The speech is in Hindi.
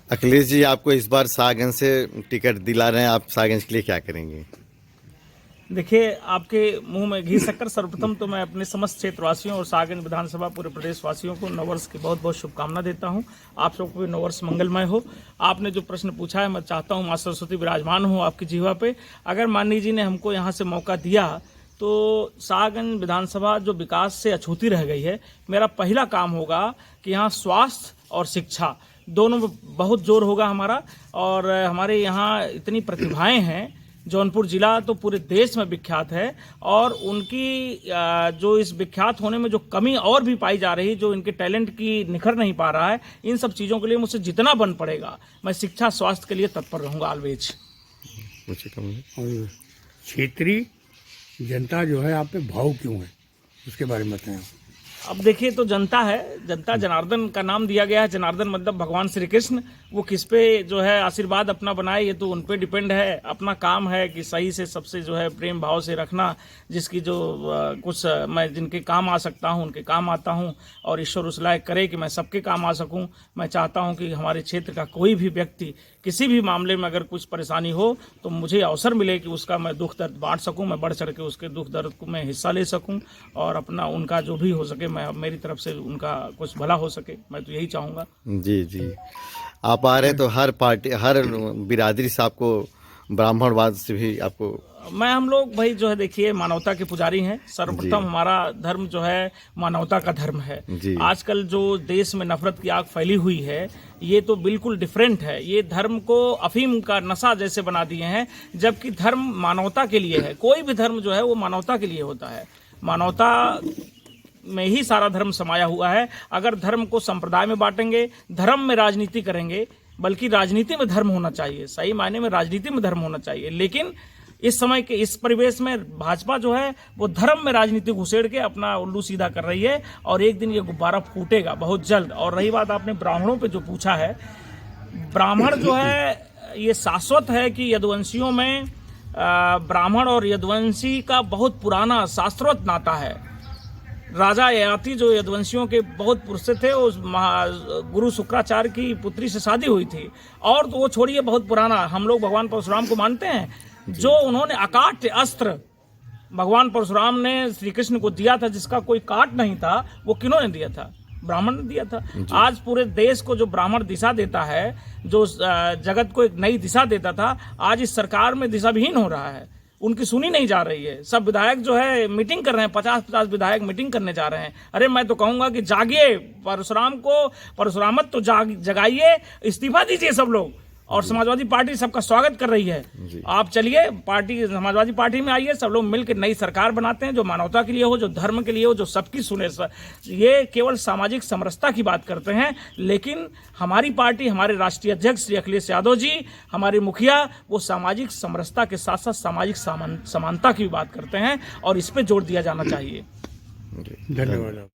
अखिलेश जी आपको इस बार सागंज से टिकट दिला रहे हैं, आप सागंज के लिए क्या करेंगे? देखिए, आपके मुंह में घी शक्कर। सर्वप्रथम तो मैं अपने समस्त क्षेत्रवासियों और सागंज विधानसभा पूरे प्रदेशवासियों को नववर्ष की बहुत बहुत शुभकामना देता हूं। आप सबको भी नववर्ष मंगलमय हो। आपने जो प्रश्न पूछा है, मैं चाहता हूं मां सरस्वती विराजमान हो आपकी जीवा पे। अगर माननीय जी ने हमको यहां से मौका दिया तो सागंज विधानसभा जो विकास से अछूती रह गई है, मेरा पहला काम होगा कि यहाँ स्वास्थ्य और शिक्षा दोनों में बहुत जोर होगा हमारा। और हमारे यहाँ इतनी प्रतिभाएं हैं। जौनपुर जिला तो पूरे देश में विख्यात है, और उनकी जो इस विख्यात होने में जो कमी और भी पाई जा रही, जो इनके टैलेंट की निखर नहीं पा रहा है, इन सब चीज़ों के लिए मुझसे जितना बन पड़ेगा मैं शिक्षा स्वास्थ्य के लिए तत्पर रहूँगा ऑलवेज। और क्षेत्रीय जनता जो है आप पे भाव क्यों है, उसके बारे में बताएं। अब देखिए, तो जनता है, जनता जनार्दन का नाम दिया गया है। जनार्दन मतलब भगवान श्री कृष्ण। वो किस पे जो है आशीर्वाद अपना बनाए, ये तो उन पे डिपेंड है। अपना काम है कि सही से सबसे जो है प्रेम भाव से रखना, जिसकी जो कुछ मैं जिनके काम आ सकता हूँ उनके काम आता हूँ, और ईश्वर उस लायक करे कि मैं सबके काम आ सकूँ। मैं चाहता हूँ कि हमारे क्षेत्र का कोई भी व्यक्ति किसी भी मामले में अगर कुछ परेशानी हो तो मुझे अवसर मिले कि उसका मैं दुख दर्द बांट सकूँ, मैं बढ़ चढ़ के उसके दुख दर्द को मैं हिस्सा ले सकूँ, और अपना उनका जो भी हो सके मैं मेरी तरफ से उनका कुछ भला हो सके, मैं तो यही चाहूँगा। जी जी, आप आ रहे हैं तो हर पार्टी, हर बिरादरी से आपको, ब्राह्मणवाद से भी आपको, हम लोग भाई जो है, देखिए, मानवता के पुजारी हैं। सर्वप्रथम हमारा धर्म जो है मानवता का धर्म है। आजकल जो देश में नफरत की आग फैली हुई है, ये तो बिल्कुल डिफरेंट है। ये धर्म को अफीम का नशा जैसे बना दिए हैं, जबकि धर्म मानवता के लिए है। कोई भी धर्म जो है वो मानवता के लिए होता है। मानवता में ही सारा धर्म समाया हुआ है। अगर धर्म को संप्रदाय में बांटेंगे, धर्म में राजनीति करेंगे, बल्कि राजनीति में धर्म होना चाहिए, सही मायने में राजनीति में धर्म होना चाहिए। लेकिन इस समय के इस परिवेश में भाजपा जो है वो धर्म में राजनीति घुसेड़ के अपना उल्लू सीधा कर रही है, और एक दिन ये गुब्बारा फूटेगा बहुत जल्द। और रही बात आपने ब्राह्मणों पे जो पूछा है, ब्राह्मण जो है ये शाश्वत है कि यदुवंशियों में ब्राह्मण और यदुवंशी का बहुत पुराना शास्त्रोक्त नाता है। राजा ययाति जो यदुवंशियों के बहुत पुरुष थे, उस गुरु शुक्राचार्य की पुत्री से शादी हुई थी। और तो वो छोड़िए, बहुत पुराना, हम लोग भगवान परशुराम को मानते हैं। जो उन्होंने अकाट्य अस्त्र भगवान परशुराम ने श्री कृष्ण को दिया था, जिसका कोई काट नहीं था, वो किन्होंने दिया था? ब्राह्मण ने दिया था। आज पूरे देश को जो ब्राह्मण दिशा देता है, जो जगत को एक नई दिशा देता था, आज इस सरकार में दिशा विहीन हो रहा है। उनकी सुनी नहीं जा रही है। सब विधायक जो है मीटिंग कर रहे हैं, 50-50 विधायक मीटिंग करने जा रहे हैं। अरे मैं तो कहूंगा कि जागिए, परशुराम को परशुरामत तो जगाइए, इस्तीफा दीजिए सब लोग। और समाजवादी पार्टी सबका स्वागत कर रही है। आप चलिए पार्टी, समाजवादी पार्टी में आइए, सब लोग मिलकर नई सरकार बनाते हैं, जो मानवता के लिए हो, जो धर्म के लिए हो, जो सबकी सुने। ये केवल सामाजिक समरसता की बात करते हैं, लेकिन हमारी पार्टी, हमारे राष्ट्रीय अध्यक्ष श्री अखिलेश यादव जी, हमारे मुखिया, वो सामाजिक समरसता के साथ साथ सामाजिक समानता की भी बात करते हैं, और इस पर जोर दिया जाना चाहिए। धन्यवाद।